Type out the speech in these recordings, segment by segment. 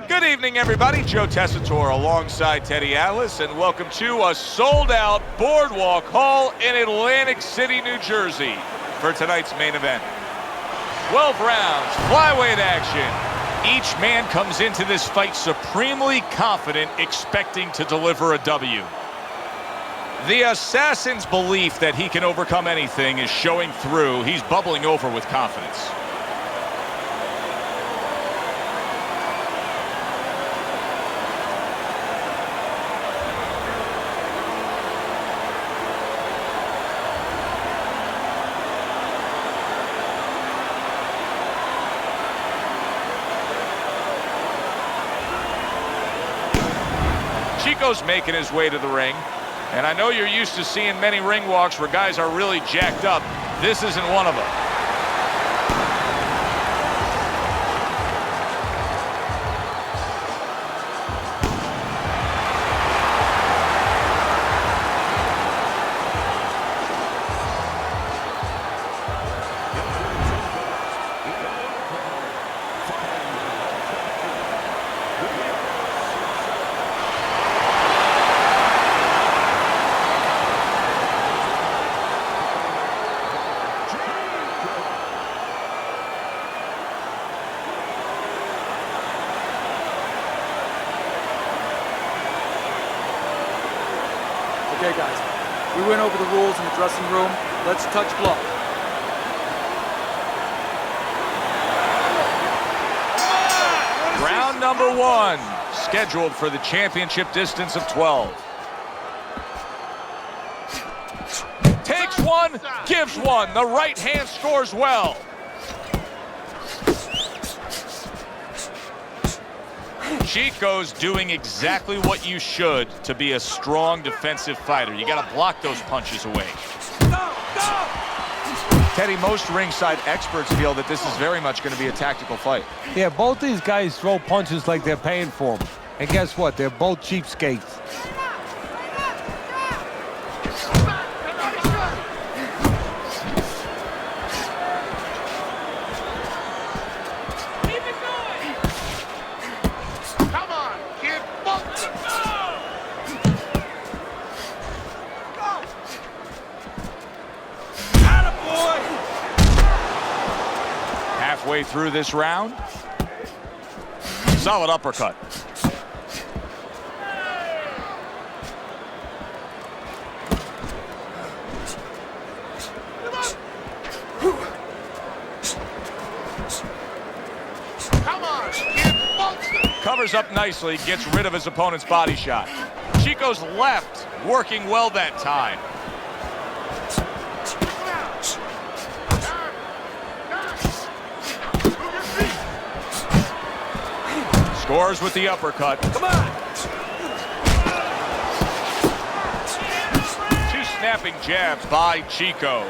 Good evening, everybody. Joe Tessitore alongside Teddy Atlas, and welcome to a sold-out Boardwalk Hall in Atlantic City, New Jersey for tonight's main event. 12 rounds, flyweight action. Each man comes into this fight supremely confident, expecting to deliver a W. The assassin's belief that he can overcome anything is showing through. He's bubbling over with confidence. Chico's making his way to the ring. And I know you're used to seeing many ring walks where guys are really jacked up. This isn't one of them. Okay, guys, we went over the rules in the dressing room. Let's touch gloves. Round number one, scheduled for the championship distance of 12. Takes one, gives one. The right hand scores well. Chico's doing exactly what you should to be a strong defensive fighter. You got to block those punches away. Teddy, most ringside experts feel that this is very much going to be a tactical fight. Yeah, both these guys throw punches like they're paying for them. And guess what? They're both cheapskates. Halfway through this round, solid uppercut. Covers up nicely, gets rid of his opponent's body shot. Chico's left working well that time. Scores with the uppercut. Come on! Two snapping jabs by Chico.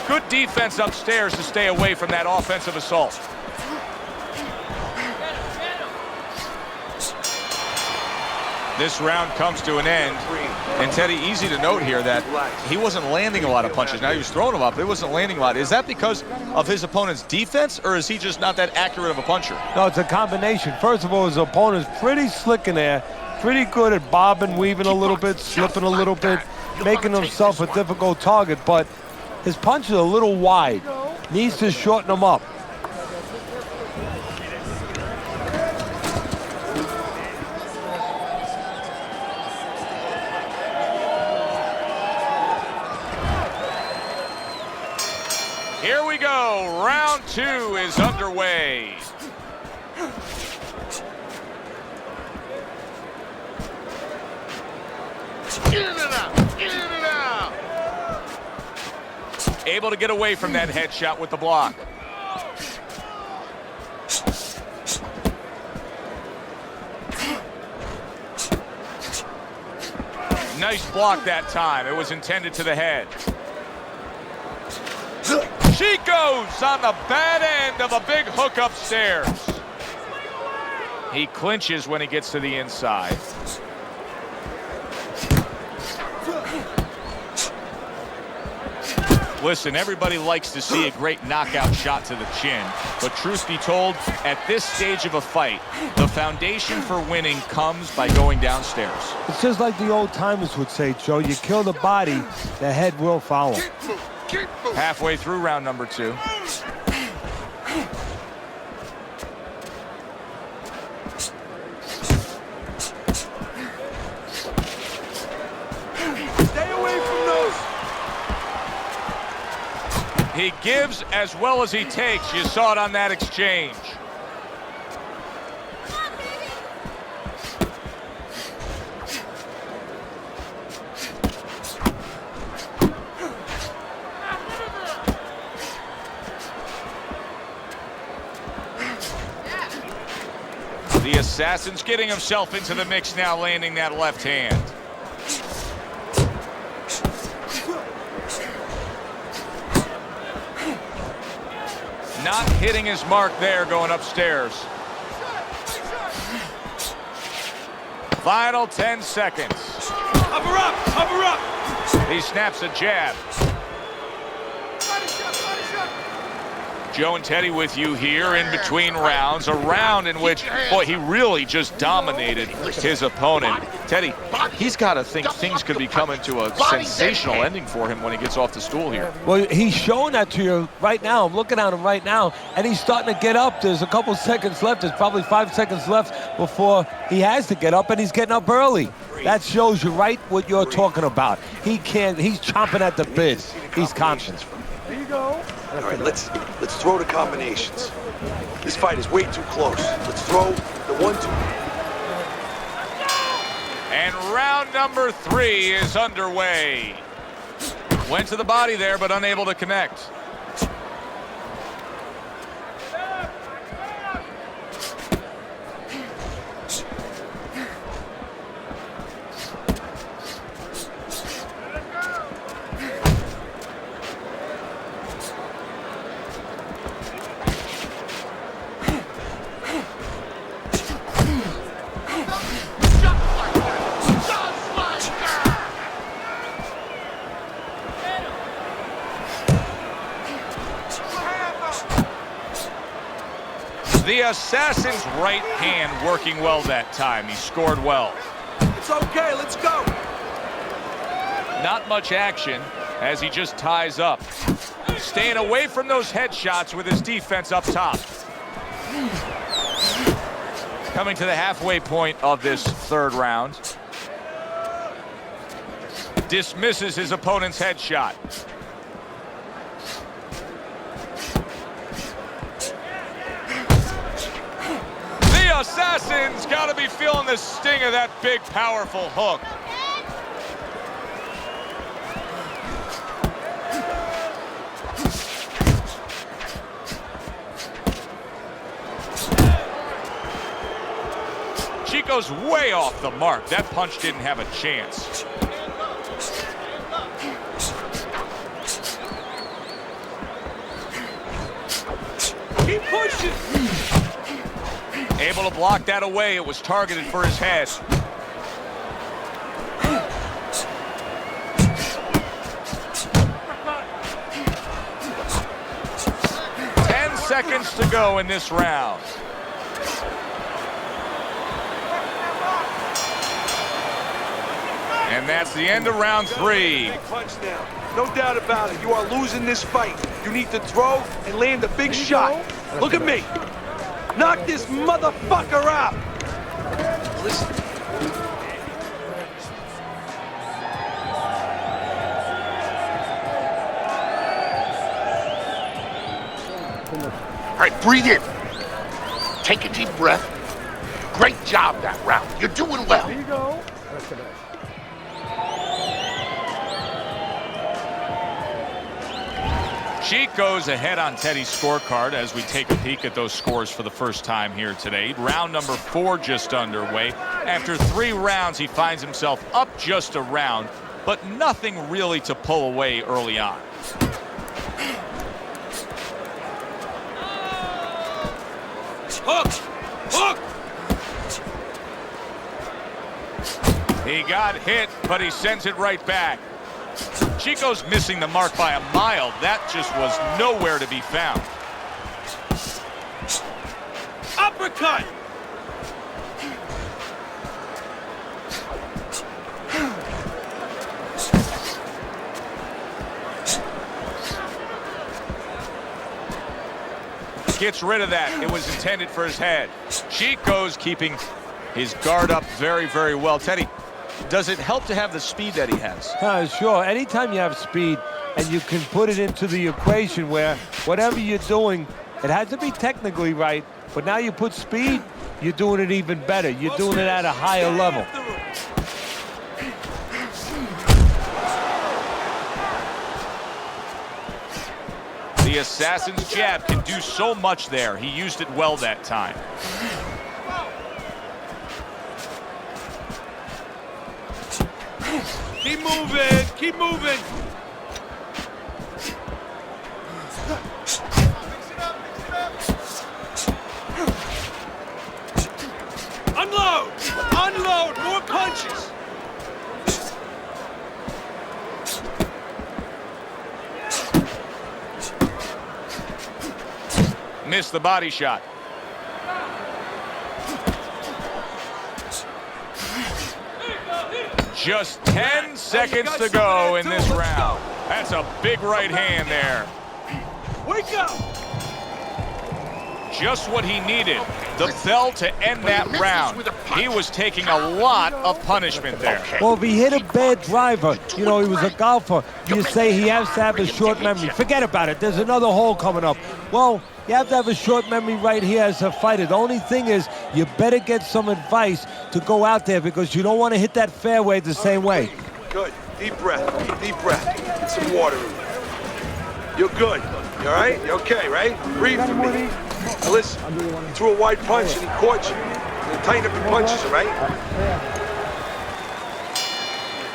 Good defense upstairs to stay away from that offensive assault. This round comes to an end, and Teddy, easy to note here that he wasn't landing a lot of punches. Now he was throwing them up, but he wasn't landing a lot. Is that because of his opponent's defense, or is he just not that accurate of a puncher? No, it's a combination. First of all, his opponent's pretty slick in there, pretty good at bobbing, weaving a little bit, slipping a little bit, making himself a difficult target, but his punch is a little wide. Needs to shorten them up. Here we go. Round two is underway. In and out. In and out. Able to get away from that headshot with the block. Nice block that time. It was intended to the head. Chico's on the bad end of a big hook upstairs. He clinches when he gets to the inside. Listen, everybody likes to see a great knockout shot to the chin, but truth be told, at this stage of a fight, the foundation for winning comes by going downstairs. It's just like the old timers would say, Joe, you kill the body, the head will follow. Halfway through round number 2. Stay away from those. He gives as well as he takes. You saw it on that exchange. The Assassin's getting himself into the mix now, landing that left hand. Not hitting his mark there, going upstairs. Final 10 seconds. Cover up, cover up. He snaps a jab. Joe and Teddy with you here in between rounds. A round in which, boy, he really just dominated his opponent. Teddy, he's got to think things could be coming to a sensational ending for him when he gets off the stool here. Well, he's showing that to you right now. I'm looking at him right now, and he's starting to get up. There's a couple seconds left. There's probably 5 seconds left before he has to get up, and he's getting up early. That shows you right what you're talking about. He's chomping at the bit. He's confident. There you go. All right, let's throw the combinations. This fight is way too close. Let's throw the 1-2. And round number 3 is underway. Went to the body there, but unable to connect. The Assassin's right hand working well that time. He scored well. It's okay, let's go. Not much action as he just ties up. Staying away from those headshots with his defense up top. Coming to the halfway point of this 3rd round. Dismisses his opponent's headshot. The Assassin's got to be feeling the sting of that big, powerful hook. Chico's way off the mark. That punch didn't have a chance. Keep pushing. Able to block that away. It was targeted for his head. Seconds to go in this round. And that's the end of round 3. Big punch now. No doubt about it. You are losing this fight. You need to throw and land a big shot. Look at me. Knock this motherfucker out. Listen. All right, breathe in. Take a deep breath. Great job that round. You're doing well. There you go. Chico's ahead on Teddy's scorecard as we take a peek at those scores for the first time here today. Round number 4 just underway. After 3 rounds, he finds himself up just a round, but nothing really to pull away early on. Hook! Hook! He got hit, but he sends it right back. Chico's missing the mark by a mile. That just was nowhere to be found. Uppercut! Gets rid of that. It was intended for his head. Chico's keeping his guard up very, very well. Teddy, does it help to have the speed that he has? Sure. Anytime you have speed and you can put it into the equation where whatever you're doing, it has to be technically right, but now you put speed, you're doing it even better. You're doing it at a higher level. The assassin's jab can do so much there. He used it well that time. Keep moving, keep moving. Unload, unload, more punches. Missed the body shot. Just 10 seconds to go in this round. That's a big right hand there. Wake up! Just what he needed. The bell to end that round. He was taking a lot of punishment there. Well, if he hit a bad driver, you know, he was a golfer, you say he has to have a short memory. Forget about it. There's another hole coming up. Well, you have to have a short memory right here as a fighter. The only thing is you better get some advice to go out there because you don't want to hit that fairway the same way. Good. Deep breath. Deep breath. Get some water in you. You're good. You all right? You okay, right? Breathe for me. Now listen, you threw a wide punch and he caught you. You tighten up your punches, all right?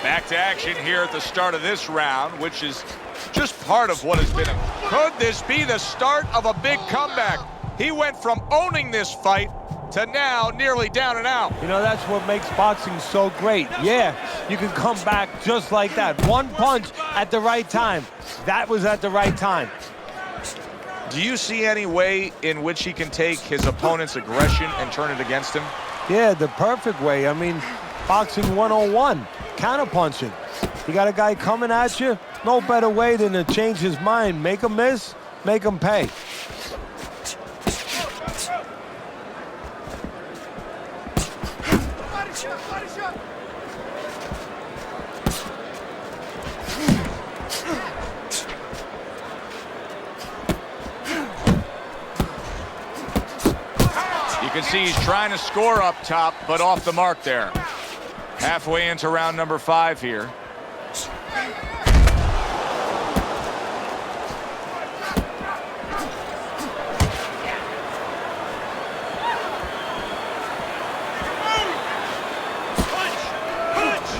Back to action here at the start of this round, which is just part of what has been could this be the start of a big comeback? He went from owning this fight to now nearly down and out. You know, that's what makes boxing so great. Yeah, you can come back just like that. One punch at the right time. That was at the right time. Do you see any way in which he can take his opponent's aggression and turn it against him? Yeah, the perfect way. I mean, boxing 101, counterpunching. You got a guy coming at you, no better way than to change his mind. Make him miss, make him pay. You can see he's trying to score up top, but off the mark there. Halfway into round number 5 here.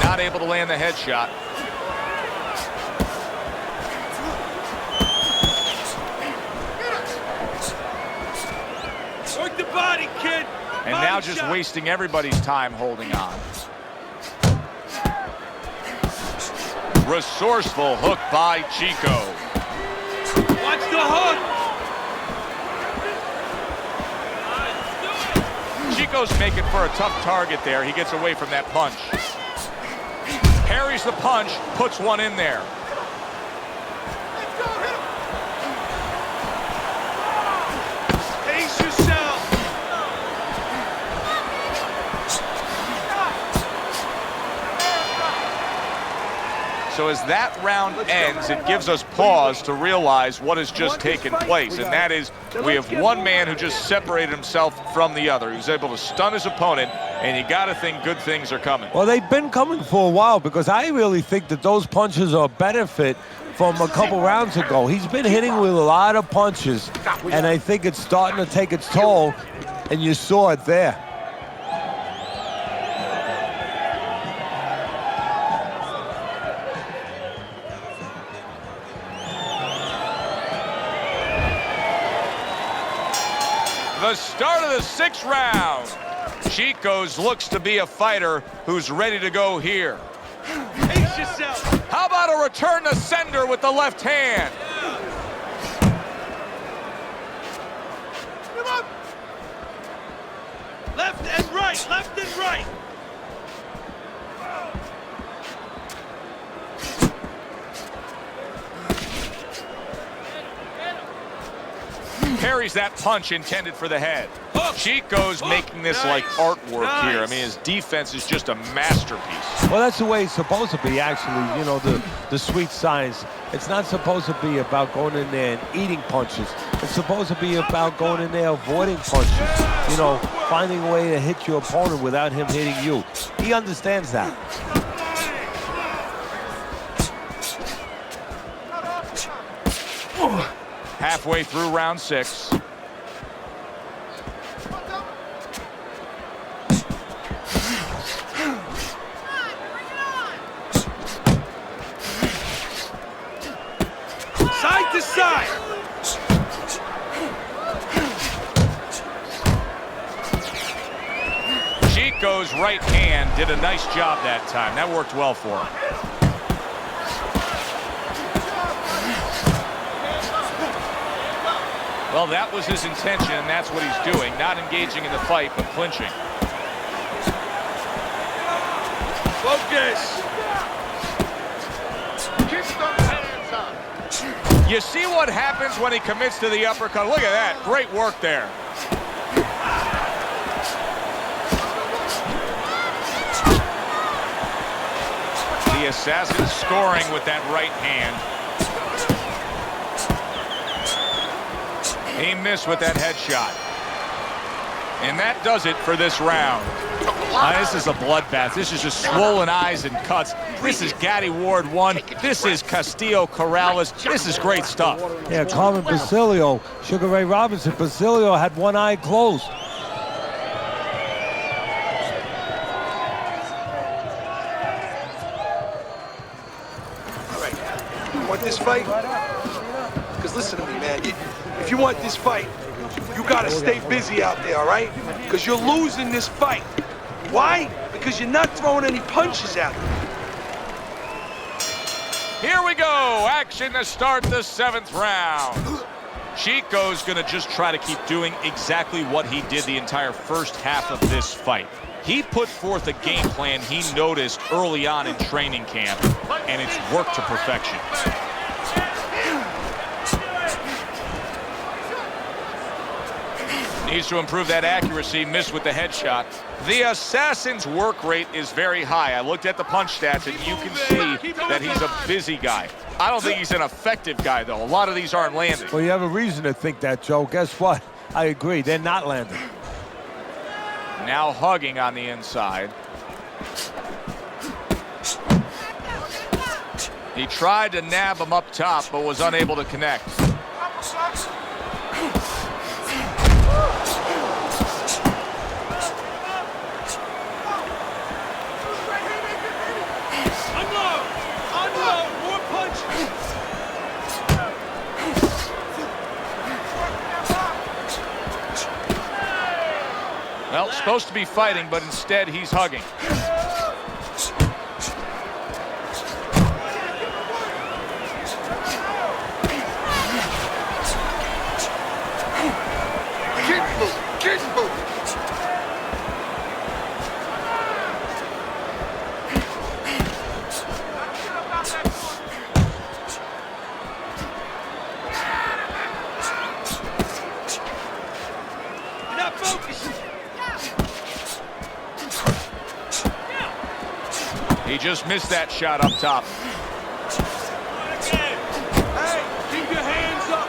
Not able to land the headshot. Work the body, kid. And now just wasting everybody's time holding on. Resourceful hook by Chico. Watch the hook. Chico's making for a tough target there. He gets away from that punch. Parries the punch, puts one in there. Pace yourself. So as that round ends, it gives us pause to realize what has just taken place. And that is, we have one man who just separated himself from the other. He was able to stun his opponent, and you got to think good things are coming. Well, they've been coming for a while because I really think that those punches are a benefit from a couple rounds ago. He's been hitting with a lot of punches, and I think it's starting to take its toll, and you saw it there. The start of the 6th round. Chico's looks to be a fighter who's ready to go here. Pace yourself. How about a return to sender with the left hand? Left and right, left and right. Parries that punch intended for the head. Chico's making this like artwork here. I mean, his defense is just a masterpiece. Well, that's the way it's supposed to be, actually. You know, the sweet science. It's not supposed to be about going in there and eating punches. It's supposed to be about going in there avoiding punches. You know, finding a way to hit your opponent without him hitting you. He understands that. Halfway through round 6. Side to side. Chico's right hand did a nice job that time. That worked well for him. Well, that was his intention, and that's what he's doing. Not engaging in the fight, but clinching. Focus. Kick those hands up. You see what happens when he commits to the uppercut? Look at that. Great work there. The assassin scoring with that right hand. He missed with that headshot. And that does it for this round. This is a bloodbath. This is just swollen eyes and cuts. This is Gatti Ward 1. This is Castillo Corrales. This is great stuff. Yeah, Carmen Basilio, Sugar Ray Robinson. Basilio had one eye closed. All right. You want this fight? Because listen to me, man. If you want this fight, you gotta stay busy out there, all right? Because you're losing this fight. Why? Because you're not throwing any punches out there. Here we go. Action to start the 7th round. Chico's gonna just try to keep doing exactly what he did the entire first half of this fight. He put forth a game plan he noticed early on in training camp, and it's worked to perfection. Needs to improve that accuracy, missed with the headshot. The assassin's work rate is very high. I looked at the punch stats, and you can see that he's a busy guy. I don't think he's an effective guy, though. A lot of these aren't landing. Well, you have a reason to think that, Joe. Guess what? I agree. They're not landing. Now hugging on the inside. He tried to nab him up top, but was unable to connect. Well, supposed to be fighting, but instead he's hugging. Kick boot. You're not focusing. He just missed that shot up top. Hey, keep your hands up.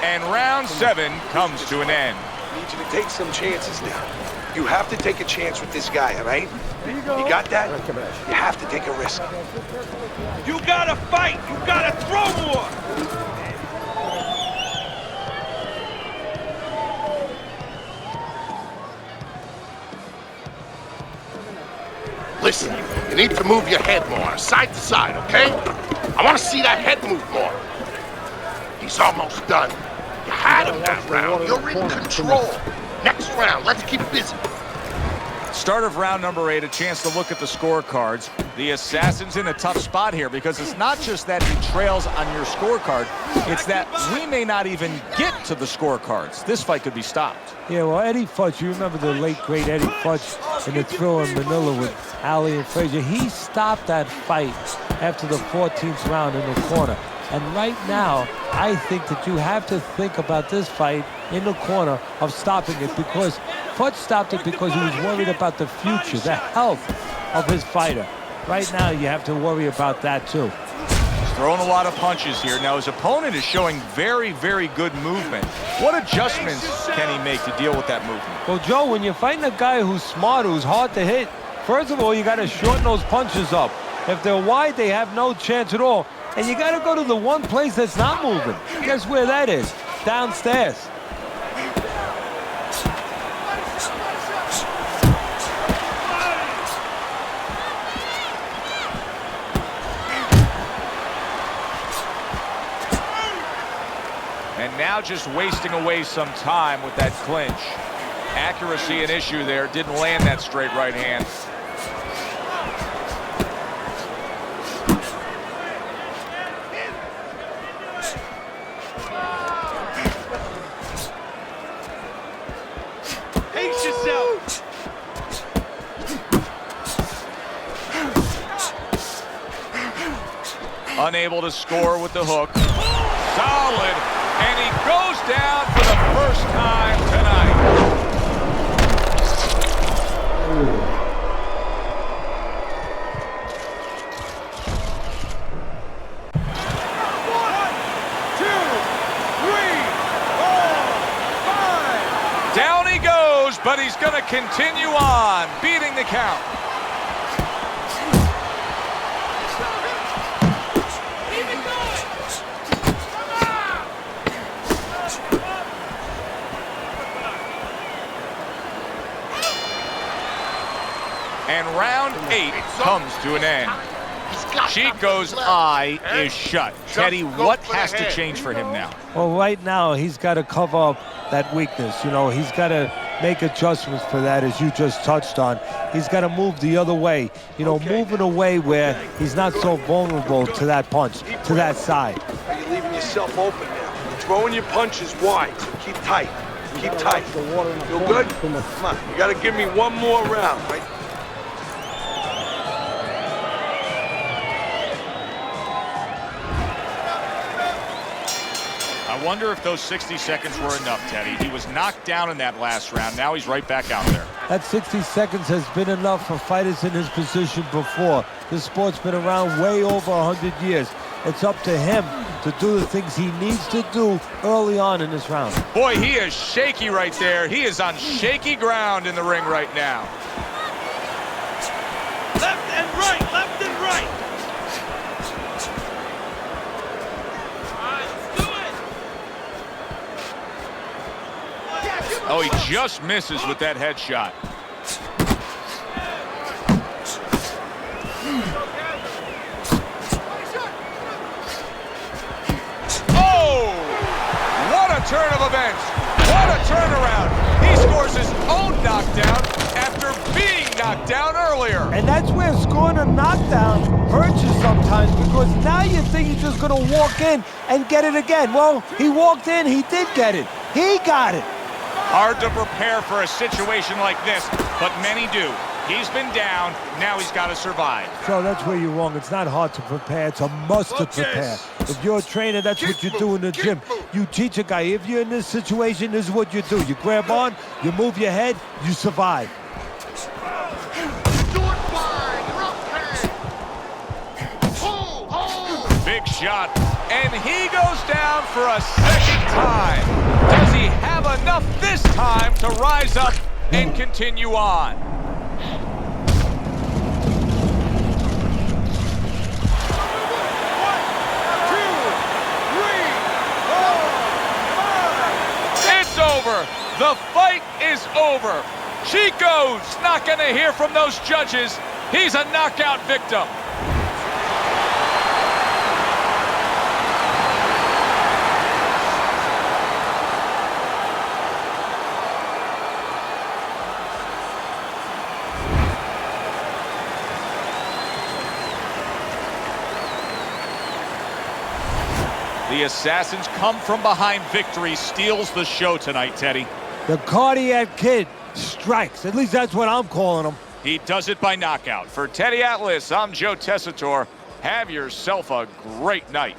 And round 7 comes to an end. I need you to take some chances now. You have to take a chance with this guy, all right? You got that? You have to take a risk. You gotta fight! You gotta throw more! Listen, you need to move your head more, side to side, okay? I want to see that head move more. He's almost done. You had him that round. You're in control. Next round, let's keep busy. Start of round number 8, a chance to look at the scorecards. The Assassin's in a tough spot here because it's not just that he trails on your scorecard, it's that we may not even get to the scorecards. This fight could be stopped. Yeah, well, Eddie Futch, you remember the late, great Eddie Futch in the thrill in Manila with Ali and Frazier. He stopped that fight after the 14th round in the corner. And right now, I think that you have to think about this fight in the corner of stopping it, because Futch stopped it because he was worried about the future, the health of his fighter. Right now, you have to worry about that too. He's throwing a lot of punches here. Now, his opponent is showing very, very good movement. What adjustments can he make to deal with that movement? Well, Joe, when you're fighting a guy who's smart, who's hard to hit, first of all, you got to shorten those punches up. If they're wide, they have no chance at all. And you got to go to the one place that's not moving. Guess where that is? Downstairs. And now just wasting away some time with that clinch. Accuracy an issue there. Didn't land that straight right hand. Unable to score with the hook. Solid. And he goes down for the first time tonight. Down he goes, but he's going to continue on, beating the count. And round 8 comes to an end. Chico's eye is shut. Teddy, what has to change for him now? Well, right now, he's got to cover up that weakness. You know, he's got to make adjustments for that, as you just touched on. He's got to move the other way. You know, moving away where he's not so vulnerable to that punch, to that side. You're leaving yourself open now. Throwing your punches wide, so keep tight. Keep tight. Feel good? Come on, you got to give me one more round, right? I wonder if those 60 seconds were enough, Teddy. He was knocked down in that last round. Now he's right back out there. That 60 seconds has been enough for fighters in his position before. This sport's been around way over 100 years. It's up to him to do the things he needs to do early on in this round. Boy, he is shaky right there. He is on shaky ground in the ring right now. Left and right, left and right. Oh, he just misses with that headshot. Oh! What a turn of events! What a turnaround! He scores his own knockdown after being knocked down earlier. And that's where scoring a knockdown hurts you sometimes, because now you think you're just going to walk in and get it again. Well, he walked in, he did get it. He got it. Hard to prepare for a situation like this, but many do. He's been down, now he's got to survive. So that's where you're wrong. It's not hard to prepare, it's a must to prepare. If you're a trainer, that's what you do in the gym. You teach a guy, if you're in this situation, this is what you do. You grab on, you move your head, you survive. Big shot, and he goes down for a second time. Does he have enough this time to rise up and continue on? It's over. The fight is over. Chico's not going to hear from those judges. He's a knockout victim. The Assassins come from behind victory, steals the show tonight, Teddy. The Cardiac Kid strikes. At least that's what I'm calling him. He does it by knockout. For Teddy Atlas, I'm Joe Tessitore. Have yourself a great night.